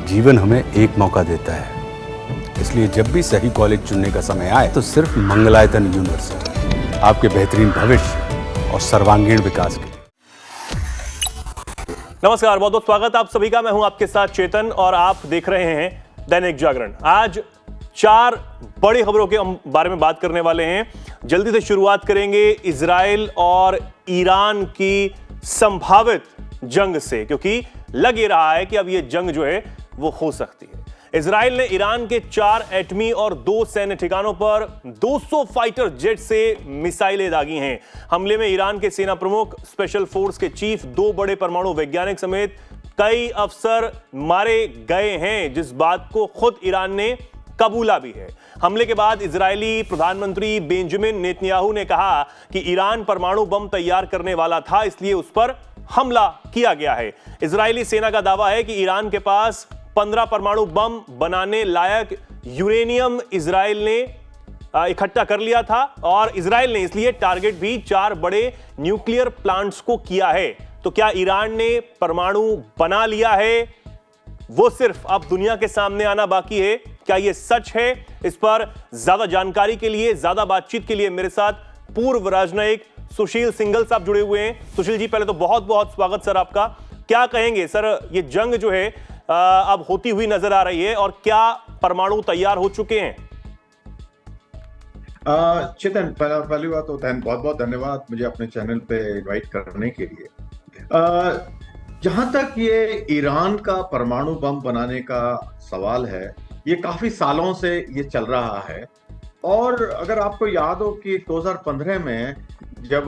जीवन हमें एक मौका देता है, इसलिए जब भी सही कॉलेज चुनने का समय आए तो सिर्फ मंगलायतन यूनिवर्सिटी आपके बेहतरीन भविष्य और सर्वांगीण विकास के लिए। नमस्कार, बहुत बहुत स्वागत आप सभी का। मैं हूं आपके साथ चेतन और आप देख रहे हैं दैनिक जागरण। आज 4 बड़ी खबरों के बारे में बात करने वाले हैं। जल्दी से शुरुआत करेंगे इजराइल और ईरान की संभावित जंग से, क्योंकि लग ये रहा है कि अब ये जंग जो है वो हो सकती है। इजराइल ने ईरान के 4 एटमी और 2 सैन्य ठिकानों पर 200 फाइटर जेट से मिसाइलें दागी हैं। हमले में ईरान के सेना प्रमुख, स्पेशल फोर्स के चीफ, 2 बड़े परमाणु वैज्ञानिक समेत कई अफसर मारे गए हैं, जिस बात को खुद ईरान ने कबूला भी है। हमले के बाद इजरायली प्रधानमंत्री बेंजामिन नेतन्याहू ने कहा कि ईरान परमाणु बम तैयार करने वाला था, इसलिए उस पर हमला किया गया है। इजरायली सेना का दावा है कि ईरान के पास 15 परमाणु बम बनाने लायक यूरेनियम इजराइल ने इकट्ठा कर लिया था और इजराइल ने इसलिए टारगेट भी 4 बड़े न्यूक्लियर प्लांट्स को किया है। तो क्या ईरान ने परमाणु बना लिया है? वो सिर्फ अब दुनिया के सामने आना बाकी है। क्या यह सच है? इस पर ज्यादा जानकारी के लिए, ज्यादा बातचीत के लिए मेरे साथ पूर्व राजनयिक सुशील सिंघल साहब जुड़े हुए हैं। सुशील जी, पहले तो बहुत बहुत स्वागत सर आपका। क्या कहेंगे सर, ये जंग जो है अब होती हुई नजर आ रही है और क्या परमाणु तैयार हो चुके हैं? चेतन, पहली बात तो बहुत बहुत धन्यवाद मुझे अपने चैनल पे इनवाइट करने के लिए। जहां तक ये ईरान का परमाणु बम बनाने का सवाल है, ये काफी सालों से ये चल रहा है। और अगर आपको याद हो कि 2015 में जब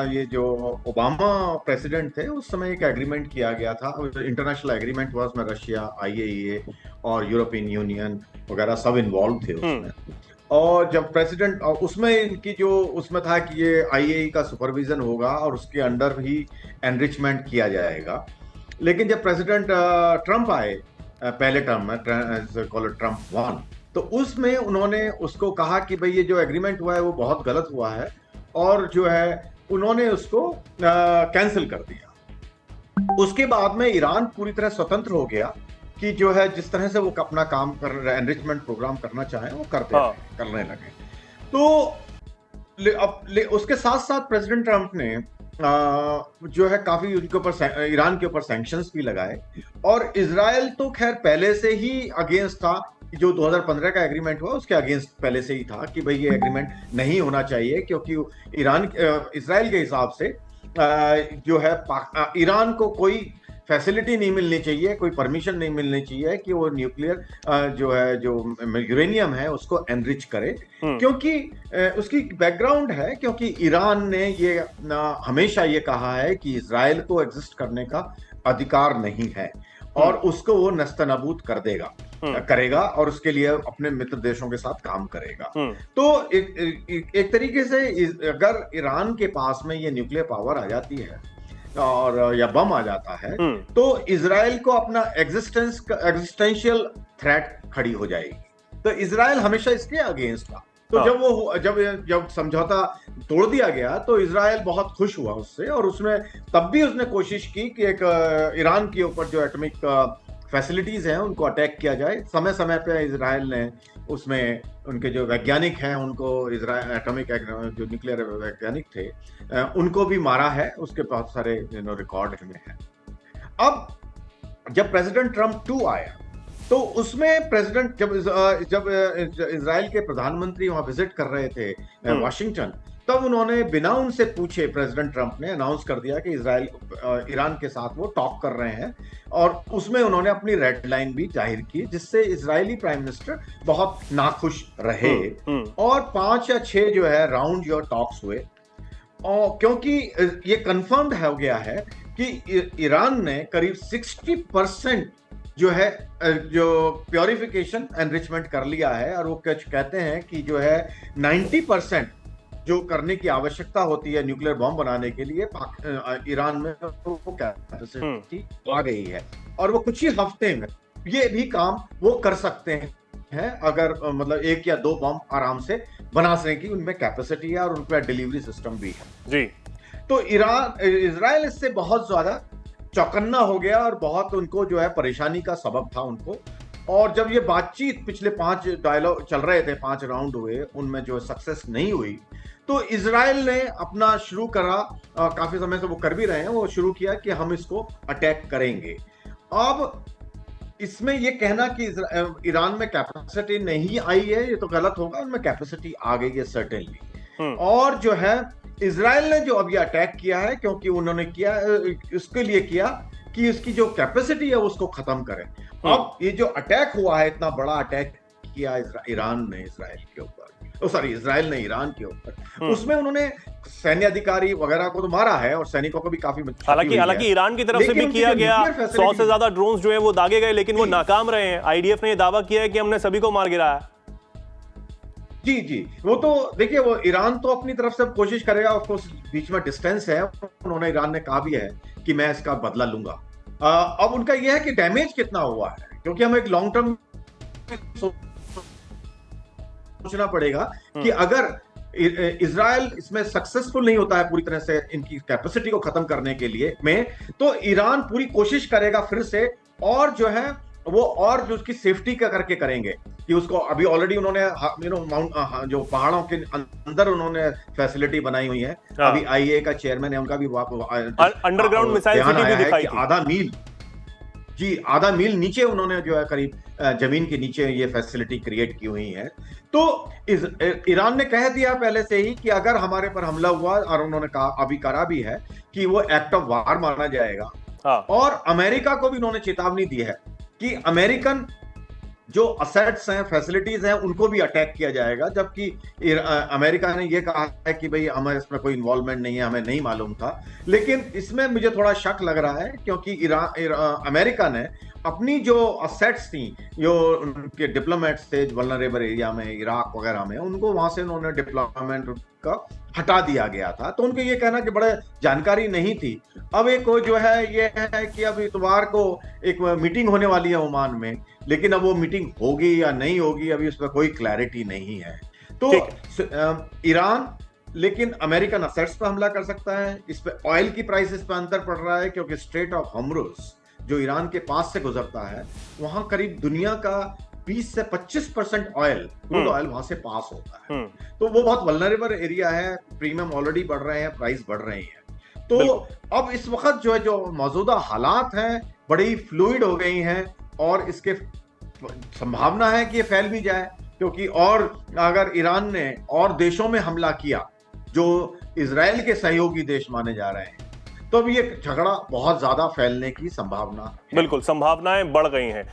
ये जो ओबामा प्रेसिडेंट थे, उस समय एक एग्रीमेंट किया गया था, इंटरनेशनल एग्रीमेंट हुआ, उसमें रशिया, IAEA और यूरोपियन यूनियन वगैरह सब इन्वॉल्व थे उसमें। और जब प्रेसिडेंट, उसमें इनकी जो उसमें था कि ये IAEA का सुपरविजन होगा और उसके अंडर ही एनरिचमेंट किया जाएगा। लेकिन जब प्रेसिडेंट ट्रंप आए पहले टर्म में, ट्रंप 1, तो उसमें उन्होंने उसको कहा कि भाई ये जो एग्रीमेंट हुआ है वो बहुत गलत हुआ है, और जो है उन्होंने उसको कैंसिल कर दिया। उसके बाद में ईरान पूरी तरह स्वतंत्र हो गया कि जो है जिस तरह से वो अपना काम कर, एनरिचमेंट प्रोग्राम करना चाहे वो करने लगे। तो उसके साथ साथ प्रेसिडेंट ट्रंप ने जो है काफी उनके ऊपर, ईरान के ऊपर सैंक्शंस भी लगाए। और इजराइल तो खैर पहले से ही अगेंस्ट था, जो 2015 का एग्रीमेंट हुआ उसके अगेंस्ट पहले से ही था कि भाई ये एग्रीमेंट नहीं होना चाहिए, क्योंकि इजराइल के हिसाब से जो है ईरान को कोई फैसिलिटी नहीं मिलनी चाहिए, कोई परमिशन नहीं मिलनी चाहिए कि वो न्यूक्लियर जो है, जो यूरेनियम है, उसको एनरिच करे। क्योंकि उसकी बैकग्राउंड है, क्योंकि ईरान ने ये हमेशा ये कहा है कि इजराइल को एग्जिस्ट करने का अधिकार नहीं है और उसको वो नस्तनाबूद करेगा और उसके लिए अपने मित्र देशों के साथ काम करेगा। तो एक तरीके से अगर ईरान के पास में ये न्यूक्लियर पावर आ जाती है और या बम आ जाता है, तो इजराइल को अपना एग्जिस्टेंशियल थ्रेट खड़ी हो जाएगी। तो इजराइल हमेशा इसके अगेंस्ट था। तो जब समझौता तोड़ दिया गया तो इजराइल बहुत खुश हुआ उससे, और उसमें तब भी उसने कोशिश की कि एक ईरान के ऊपर जो एटॉमिक फैसिलिटीज हैं उनको अटैक किया जाए। समय समय पे इजराइल ने उसमें उनके जो वैज्ञानिक हैं उनको, एटॉमिक जो न्यूक्लियर वैज्ञानिक थे, उनको भी मारा है। उसके बहुत सारे रिकॉर्ड में है। अब जब प्रेसिडेंट ट्रंप 2 आया तो उसमें प्रेसिडेंट जब इजराइल के प्रधानमंत्री वहां विजिट कर रहे थे वाशिंगटन, तब उन्होंने बिना उनसे पूछे प्रेसिडेंट ट्रंप ने अनाउंस कर दिया कि ईरान के साथ वो टॉक कर रहे हैं, और उसमें उन्होंने अपनी रेड लाइन भी जाहिर की, जिससे इजरायली प्राइम मिनिस्टर बहुत नाखुश रहे। और 5 या 6 जो है राउंड जो टॉक्स हुए, और क्योंकि ये कंफर्म्ड हो गया है कि ईरान ने करीब 60% जो है जो प्योरिफिकेशन एनरिचमेंट कर लिया है, और वो कहते हैं कि जो है 90% जो करने की आवश्यकता होती है न्यूक्लियर बम बनाने के लिए ईरान में वो कैपेसिटी आ गई है, और वो कुछ ही हफ्ते में ये भी काम वो कर सकते हैं अगर मतलब 1 या 2 बम आराम से बना सकें की उनमें कैपेसिटी है और उनका डिलीवरी सिस्टम भी है। जी। तो इजराइल इससे बहुत ज्यादा चौकन्ना हो गया और बहुत उनको जो है परेशानी का सबब था उनको। और जब ये बातचीत पिछले 5 डायलॉग चल रहे थे, 5 राउंड हुए, उनमें जो सक्सेस नहीं हुई, तो इजराइल ने अपना शुरू करा, काफी समय से वो कर भी रहे हैं, वो शुरू किया कि हम इसको अटैक करेंगे। अब इसमें ये कहना कि ईरान में कैपेसिटी नहीं आई है, ये तो गलत होगा, उनमें कैपेसिटी आ गई है सर्टेनली। और जो है इजराइल ने जो अभी अटैक किया है, क्योंकि उन्होंने किया इसके लिए किया कि इसकी जो कैपेसिटी है उसको खत्म करें। अब ये जो अटैक हुआ है, इतना बड़ा अटैक किया ईरान ने इजराइल के ऊपर, इजराइल ने ईरान के ऊपर, उसमें उन्होंने सैन्य अधिकारी वगैरह को तो मारा है और सैनिकों को भी काफी हालांकि ईरान की तरफ से भी किया गया, 100 से ज्यादा ड्रोन्स जो है वो दागे गए, लेकिन वो नाकाम रहे हैं। आईडीएफ ने ये दावा किया है कि हमने सभी को मार गिराया। जी, वो तो देखिए, वो ईरान तो अपनी तरफ से कोशिश करेगा, उसको बीच में डिस्टेंस है, उन्होंने ईरान ने कहा भी है कि मैं इसका बदला लूंगा। अब उनका यह है कि डैमेज कितना हुआ है, क्योंकि हमें एक लॉन्ग टर्म सोचना पड़ेगा कि अगर इजराइल इसमें सक्सेसफुल नहीं होता है पूरी तरह से इनकी कैपेसिटी को खत्म करने के लिए में, तो ईरान पूरी कोशिश करेगा फिर से, और जो है वो और जो उसकी सेफ्टी का करके करेंगे कि उसको अभी ऑलरेडी उन्होंने जो पहाड़ों के अंदर उन्होंने फैसिलिटी बनाई हुई है। अभी आईए का चेयरमैन है, उनका भी अंडरग्राउंड मिसाइल सिटी भी दिखाई थी। आधा मील नीचे उन्होंने जो है करीब जमीन के नीचे ये फैसिलिटी क्रिएट की हुई है। तो ईरान ने कह दिया पहले से ही कि अगर हमारे पर हमला हुआ, और उन्होंने कहा, अभी करा भी है, कि वो एक्ट ऑफ वार माना जाएगा। और अमेरिका को भी उन्होंने चेतावनी दी है कि अमेरिकन जो असेट्स हैं, फैसिलिटीज हैं, उनको भी अटैक किया जाएगा। जबकि अमेरिका ने यह कहा है कि भाई हमारे इसमें कोई इन्वॉल्वमेंट नहीं है, हमें नहीं मालूम था। लेकिन इसमें मुझे थोड़ा शक लग रहा है, क्योंकि अमेरिका ने अपनी जो असेट्स थी, जो उनके डिप्लोमेट्स थे वल्नरेबल एरिया में, इराक वगैरह में, उनको वहां से उन्होंने डिप्लॉयमेंट का हटा दिया गया था। तो उनको ये कहना कि बड़े जानकारी नहीं थी। अब एक जो है ये है कि अब इतवार को एक मीटिंग होने वाली है ओमान में, लेकिन अब वो मीटिंग होगी या नहीं होगी, अभी उस पर कोई क्लैरिटी नहीं है। तो ईरान लेकिन अमेरिकन असेट्स पर हमला कर सकता है। इस पे ऑयल की प्राइसेस पे अंतर पड़ रहा है, क्योंकि स्ट्रेट ऑफ हॉर्मुज़ जो ईरान के पास से गुजरता है, वहां करीब दुनिया का 20 से 25% ऑयल, क्रूड ऑयल वहां से पास होता है। तो वो बहुत वल्नरेबल एरिया है, प्रीमियम ऑलरेडी बढ़ रहे हैं, प्राइस बढ़ रही है। तो अब इस वक्त जो है, जो मौजूदा हालात हैं, बड़ी फ्लूइड हो गई हैं, और इसके संभावना है कि ये फैल भी जाए, क्योंकि और अगर ईरान ने और देशों में हमला किया जो इजराइल के सहयोगी देश माने जा रहे हैं, तो अब ये झगड़ा बहुत ज्यादा फैलने की संभावना है। बिल्कुल, संभावनाएं बढ़ गई हैं।